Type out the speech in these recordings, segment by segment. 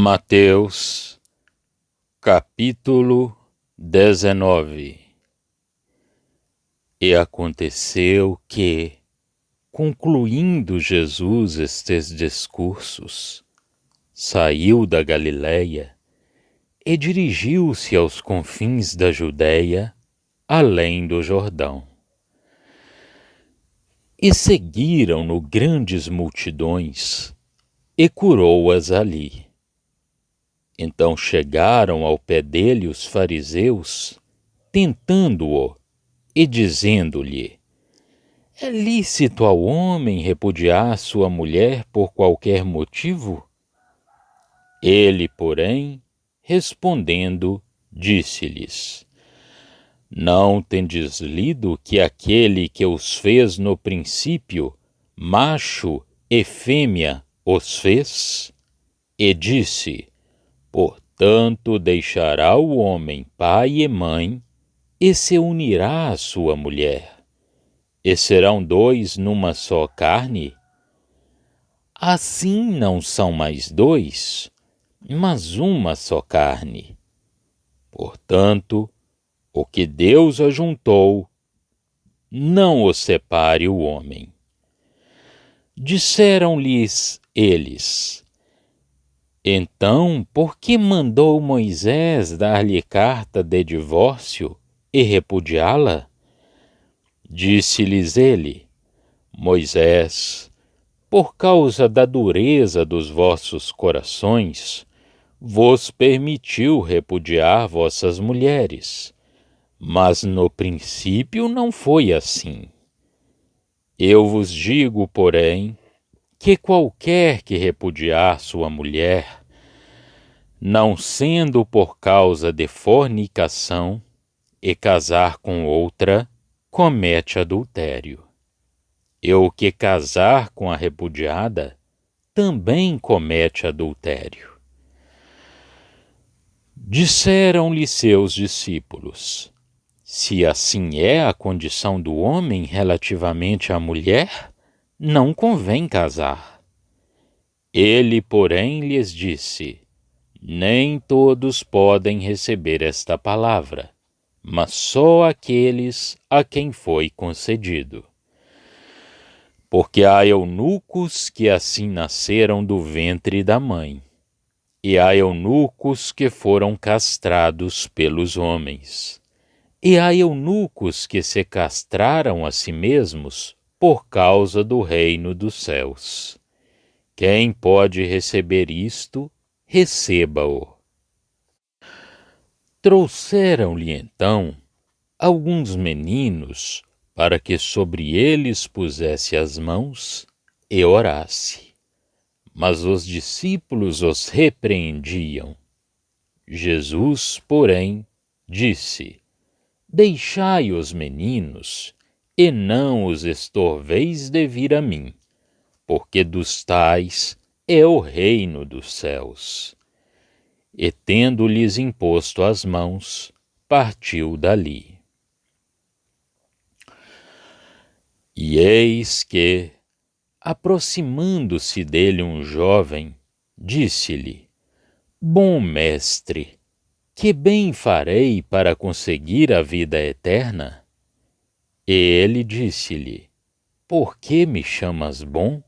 Mateus, capítulo 19. E aconteceu que, concluindo Jesus estes discursos, saiu da Galiléia e dirigiu-se aos confins da Judéia, além do Jordão. E seguiram-no grandes multidões, e curou-as ali. Então chegaram ao pé dele os fariseus, tentando-o e dizendo-lhe: é lícito ao homem repudiar sua mulher por qualquer motivo? Ele, porém, respondendo, disse-lhes: não tendes lido que aquele que os fez no princípio, macho e fêmea, os fez? E disse: portanto deixará o homem pai e mãe, e se unirá à sua mulher, e serão dois numa só carne? Assim não são mais dois, mas uma só carne. Portanto, o que Deus ajuntou, não o separe o homem. Disseram-lhes eles: então, por que mandou Moisés dar-lhe carta de divórcio e repudiá-la? Disse-lhes ele: Moisés, por causa da dureza dos vossos corações, vos permitiu repudiar vossas mulheres, mas no princípio não foi assim. Eu vos digo, porém, que qualquer que repudiar sua mulher, não sendo por causa de fornicação, e casar com outra, comete adultério. E o que casar com a repudiada, também comete adultério. Disseram-lhe seus discípulos: se assim é a condição do homem relativamente à mulher, não convém casar. Ele, porém, lhes disse: nem todos podem receber esta palavra, mas só aqueles a quem foi concedido. Porque há eunucos que assim nasceram do ventre da mãe, e há eunucos que foram castrados pelos homens, e há eunucos que se castraram a si mesmos por causa do reino dos céus. Quem pode receber isto, receba-o. Trouxeram-lhe então alguns meninos para que sobre eles pusesse as mãos e orasse. Mas os discípulos os repreendiam. Jesus, porém, disse: deixai os meninos, e não os estorveis de vir a mim, porque dos tais é o reino dos céus. E tendo-lhes imposto as mãos, partiu dali. E eis que, aproximando-se dele um jovem, disse-lhe: bom mestre, que bem farei para conseguir a vida eterna? E ele disse-lhe: por que me chamas bom?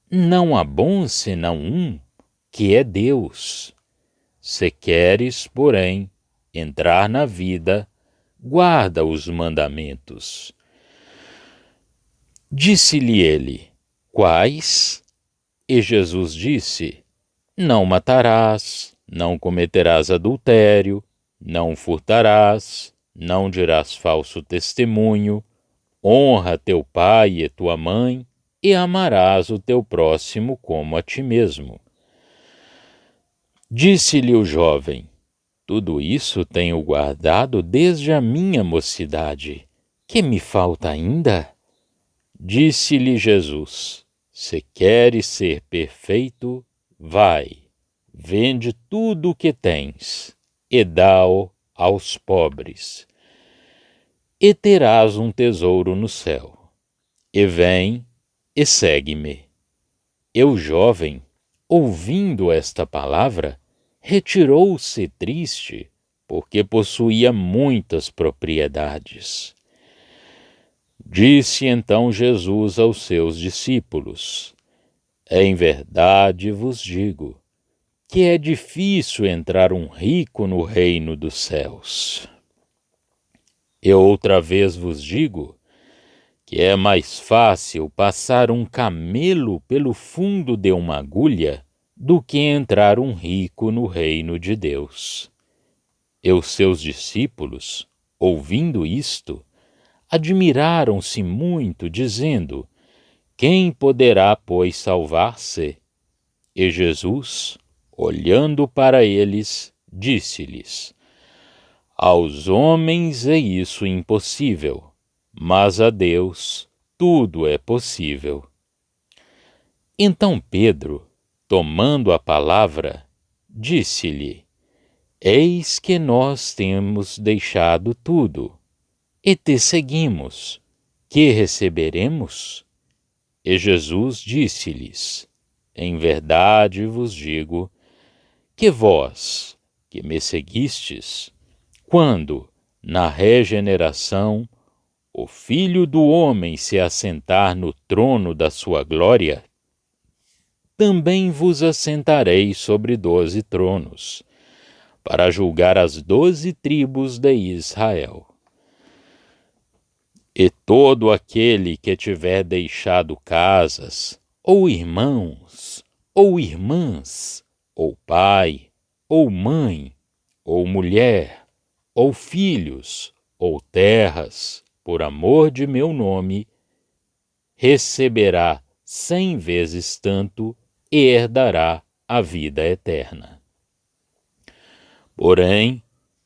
Não há bom senão um, que é Deus. Se queres, porém, entrar na vida, guarda os mandamentos. Disse-lhe ele: quais? E Jesus disse: não matarás, não cometerás adultério, não furtarás, não dirás falso testemunho, honra teu pai e tua mãe, e amarás o teu próximo como a ti mesmo. Disse-lhe o jovem: tudo isso tenho guardado desde a minha mocidade. Que me falta ainda? Disse-lhe Jesus: se queres ser perfeito, vai, vende tudo o que tens, e dá-o aos pobres, e terás um tesouro no céu. E vem, e segue-me. E o jovem, ouvindo esta palavra, retirou-se triste, porque possuía muitas propriedades. Disse então Jesus aos seus discípulos: Em verdade vos digo que é difícil entrar um rico no reino dos céus. Eu outra vez vos digo que é mais fácil passar um camelo pelo fundo de uma agulha do que entrar um rico no reino de Deus. E os seus discípulos, ouvindo isto, admiraram-se muito, dizendo: Quem poderá, pois, salvar-se? E Jesus, olhando para eles, disse-lhes: Aos homens é isso impossível, mas a Deus tudo é possível. Então Pedro, tomando a palavra, disse-lhe: Eis que nós temos deixado tudo, e te seguimos. Que receberemos? E Jesus disse-lhes: Em verdade vos digo que vós, que me seguistes, quando, na regeneração, o Filho do Homem se assentar no trono da sua glória, também vos assentareis sobre 12 tronos, para julgar as 12 tribos de Israel. E todo aquele que tiver deixado casas, ou irmãos, ou irmãs, ou pai, ou mãe, ou mulher, ou filhos, ou terras, por amor de meu nome, receberá 100 vezes tanto e herdará a vida eterna. Porém,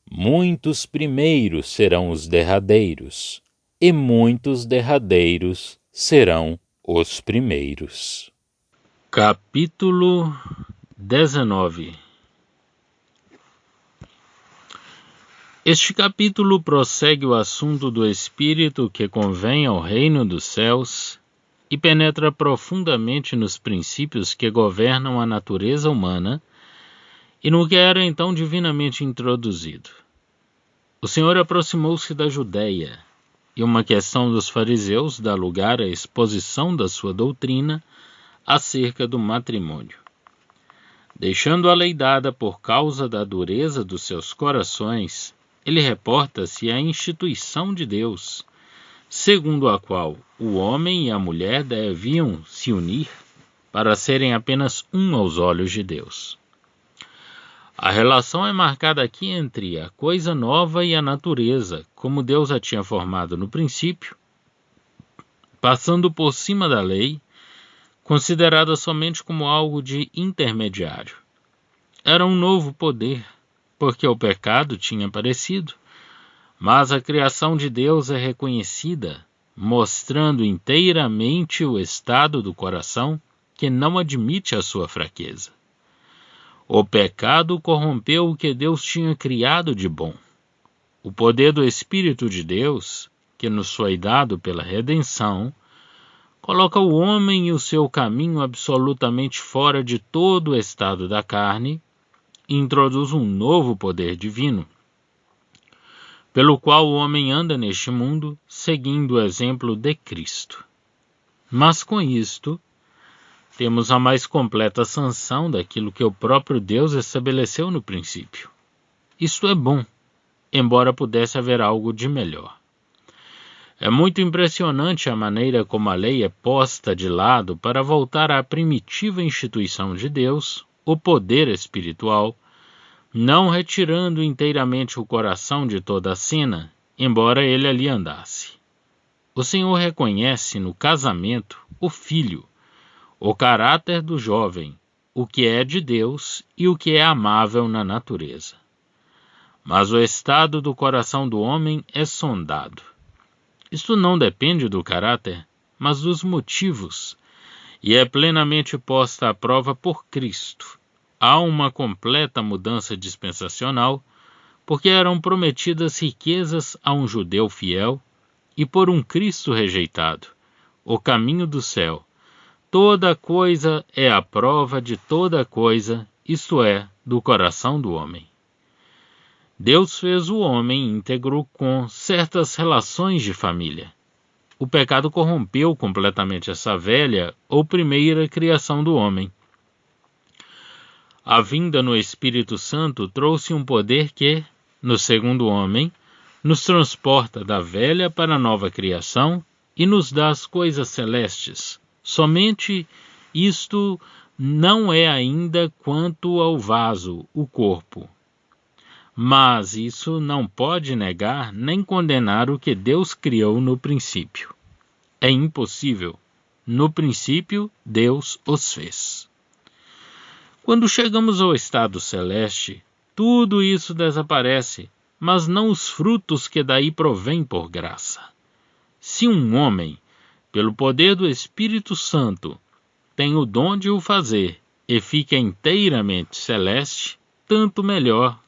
muitos primeiros serão os derradeiros, e muitos derradeiros serão os primeiros. Capítulo 19. Este capítulo prossegue o assunto do Espírito que convém ao reino dos céus e penetra profundamente nos princípios que governam a natureza humana e no que era então divinamente introduzido. O Senhor aproximou-se da Judéia, e uma questão dos fariseus dá lugar à exposição da sua doutrina acerca do matrimônio. Deixando a lei dada por causa da dureza dos seus corações, ele reporta-se à instituição de Deus, segundo a qual o homem e a mulher deviam se unir para serem apenas um aos olhos de Deus. A relação é marcada aqui entre a coisa nova e a natureza, como Deus a tinha formado no princípio, passando por cima da lei, considerada somente como algo de intermediário. Era um novo poder, porque o pecado tinha aparecido, mas a criação de Deus é reconhecida, mostrando inteiramente o estado do coração que não admite a sua fraqueza. O pecado corrompeu o que Deus tinha criado de bom. O poder do Espírito de Deus, que nos foi dado pela redenção, coloca o homem e o seu caminho absolutamente fora de todo o estado da carne e introduz um novo poder divino, pelo qual o homem anda neste mundo seguindo o exemplo de Cristo. Mas com isto, temos a mais completa sanção daquilo que o próprio Deus estabeleceu no princípio. Isto é bom, embora pudesse haver algo de melhor. É muito impressionante a maneira como a lei é posta de lado para voltar à primitiva instituição de Deus, o poder espiritual, não retirando inteiramente o coração de toda a cena, embora ele ali andasse. O Senhor reconhece no casamento o filho, o caráter do jovem, o que é de Deus e o que é amável na natureza. Mas o estado do coração do homem é sondado. Isto não depende do caráter, mas dos motivos, e é plenamente posta à prova por Cristo. Há uma completa mudança dispensacional, porque eram prometidas riquezas a um judeu fiel, e por um Cristo rejeitado, o caminho do céu, toda coisa é a prova de toda coisa, isto é, do coração do homem. Deus fez o homem íntegro com certas relações de família. O pecado corrompeu completamente essa velha ou primeira criação do homem. A vinda no Espírito Santo trouxe um poder que, no segundo homem, nos transporta da velha para a nova criação e nos dá as coisas celestes. Somente isto não é ainda quanto ao vaso, o corpo. Mas isso não pode negar nem condenar o que Deus criou no princípio. É impossível. No princípio, Deus os fez. Quando chegamos ao estado celeste, tudo isso desaparece, mas não os frutos que daí provêm por graça. Se um homem, pelo poder do Espírito Santo, tem o dom de o fazer e fica inteiramente celeste, tanto melhor.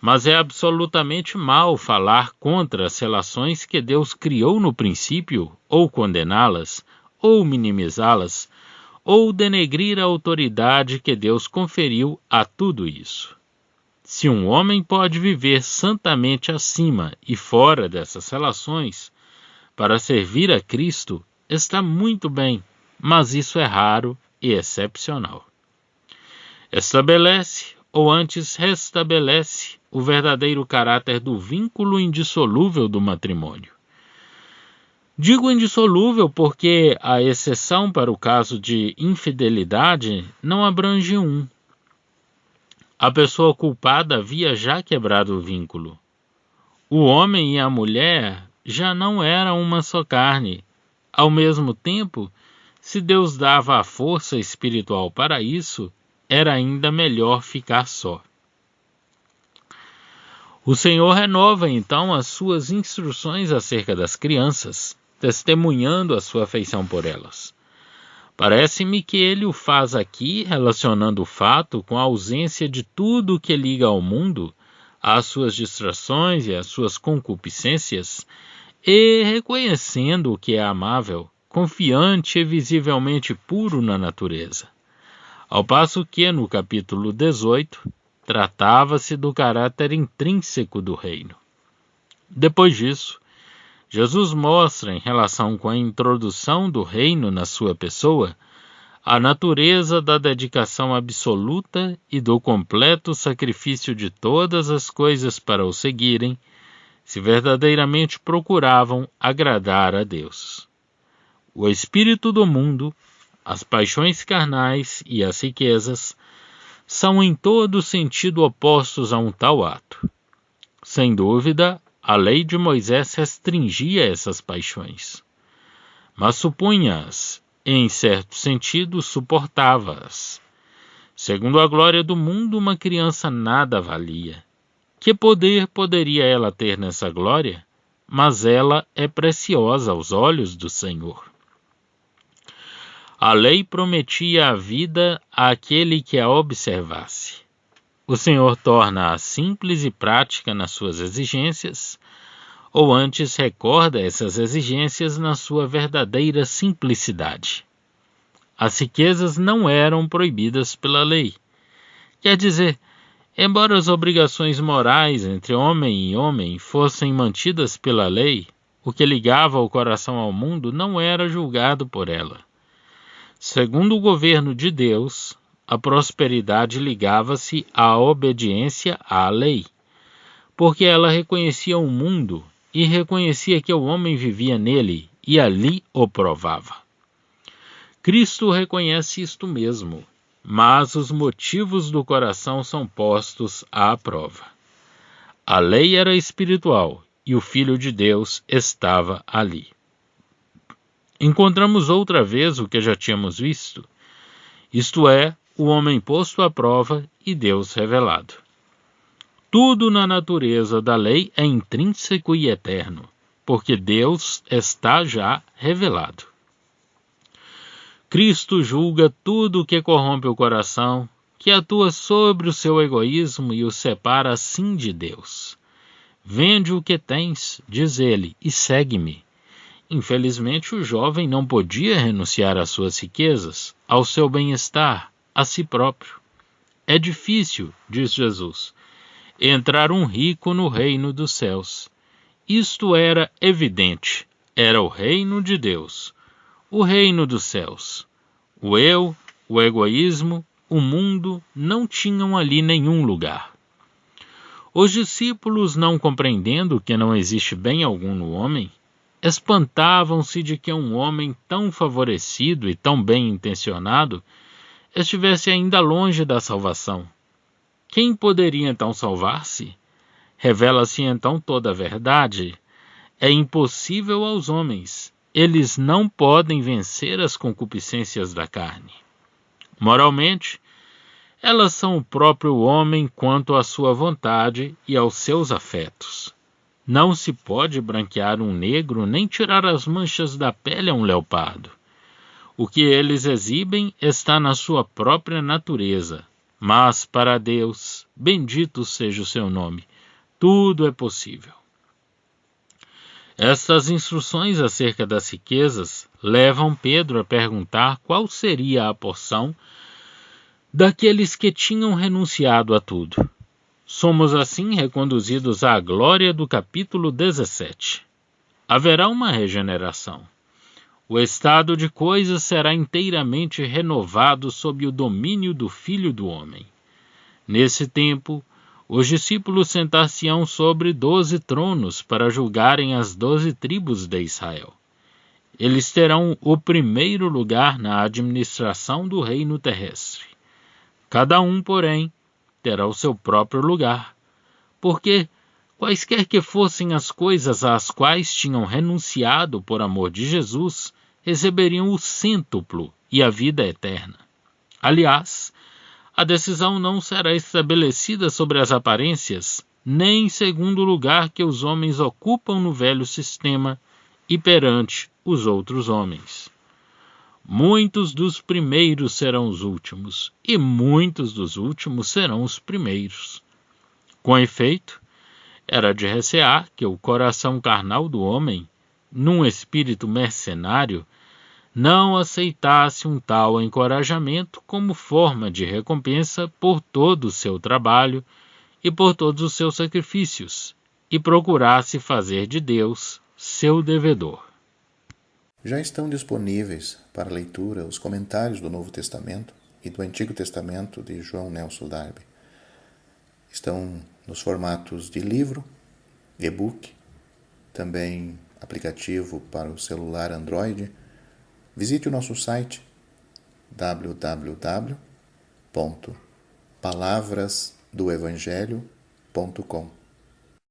Mas é absolutamente mal falar contra as relações que Deus criou no princípio, ou condená-las, ou minimizá-las, ou denegrir a autoridade que Deus conferiu a tudo isso. Se um homem pode viver santamente acima e fora dessas relações, para servir a Cristo, está muito bem, mas isso é raro e excepcional. Estabelece, ou antes restabelece, o verdadeiro caráter do vínculo indissolúvel do matrimônio. Digo indissolúvel porque a exceção para o caso de infidelidade não abrange um. A pessoa culpada havia já quebrado o vínculo. O homem e a mulher já não eram uma só carne. Ao mesmo tempo, se Deus dava a força espiritual para isso, era ainda melhor ficar só. O Senhor renova então as suas instruções acerca das crianças, testemunhando a sua afeição por elas. Parece-me que ele o faz aqui relacionando o fato com a ausência de tudo que liga ao mundo, às suas distrações e às suas concupiscências, e reconhecendo o que é amável, confiante e visivelmente puro na natureza. Ao passo que, no capítulo 18, tratava-se do caráter intrínseco do reino. Depois disso, Jesus mostra, em relação com a introdução do reino na sua pessoa, a natureza da dedicação absoluta e do completo sacrifício de todas as coisas para o seguirem, se verdadeiramente procuravam agradar a Deus. O espírito do mundo, as paixões carnais e as riquezas são em todo sentido opostos a um tal ato. Sem dúvida, a lei de Moisés restringia essas paixões, mas supunha-as, e em certo sentido suportava-as. Segundo a glória do mundo, uma criança nada valia. Que poder poderia ela ter nessa glória? Mas ela é preciosa aos olhos do Senhor. A lei prometia a vida àquele que a observasse. O Senhor torna-a simples e prática nas suas exigências, ou antes recorda essas exigências na sua verdadeira simplicidade. As riquezas não eram proibidas pela lei. Quer dizer, embora as obrigações morais entre homem e homem fossem mantidas pela lei, o que ligava o coração ao mundo não era julgado por ela. Segundo o governo de Deus, a prosperidade ligava-se à obediência à lei, porque ela reconhecia o mundo e reconhecia que o homem vivia nele e ali o provava. Cristo reconhece isto mesmo, mas os motivos do coração são postos à prova. A lei era espiritual e o Filho de Deus estava ali. Encontramos outra vez o que já tínhamos visto, isto é, o homem posto à prova e Deus revelado. Tudo na natureza da lei é intrínseco e eterno, porque Deus está já revelado. Cristo julga tudo o que corrompe o coração, que atua sobre o seu egoísmo e o separa assim de Deus. Vende o que tens, diz ele, e segue-me. Infelizmente, o jovem não podia renunciar às suas riquezas, ao seu bem-estar, a si próprio. É difícil, diz Jesus, entrar um rico no reino dos céus. Isto era evidente. Era o reino de Deus, o reino dos céus. O eu, o egoísmo, o mundo não tinham ali nenhum lugar. Os discípulos, não compreendendo que não existe bem algum no homem, espantavam-se de que um homem tão favorecido e tão bem intencionado estivesse ainda longe da salvação. Quem poderia então salvar-se? Revela-se então toda a verdade. É impossível aos homens. Eles não podem vencer as concupiscências da carne. Moralmente, elas são o próprio homem quanto à sua vontade e aos seus afetos. Não se pode branquear um negro nem tirar as manchas da pele a um leopardo. O que eles exibem está na sua própria natureza. Mas para Deus, bendito seja o seu nome, tudo é possível. Estas instruções acerca das riquezas levam Pedro a perguntar qual seria a porção daqueles que tinham renunciado a tudo. Somos assim reconduzidos à glória do capítulo 17. Haverá uma regeneração. O estado de coisas será inteiramente renovado sob o domínio do Filho do Homem. Nesse tempo, os discípulos sentar-se-ão sobre 12 tronos para julgarem as 12 tribos de Israel. Eles terão o primeiro lugar na administração do reino terrestre. Cada um, porém, terá o seu próprio lugar, porque, quaisquer que fossem as coisas às quais tinham renunciado por amor de Jesus, receberiam o cêntuplo e a vida eterna. Aliás, a decisão não será estabelecida sobre as aparências, nem segundo o lugar que os homens ocupam no velho sistema e perante os outros homens. Muitos dos primeiros serão os últimos, e muitos dos últimos serão os primeiros. Com efeito, era de recear que o coração carnal do homem, num espírito mercenário, não aceitasse um tal encorajamento como forma de recompensa por todo o seu trabalho e por todos os seus sacrifícios, e procurasse fazer de Deus seu devedor. Já estão disponíveis para leitura os comentários do Novo Testamento e do Antigo Testamento de João Nelson Darby. Estão nos formatos de livro, e-book, também aplicativo para o celular Android. Visite o nosso site www.palavrasdoevangelho.com.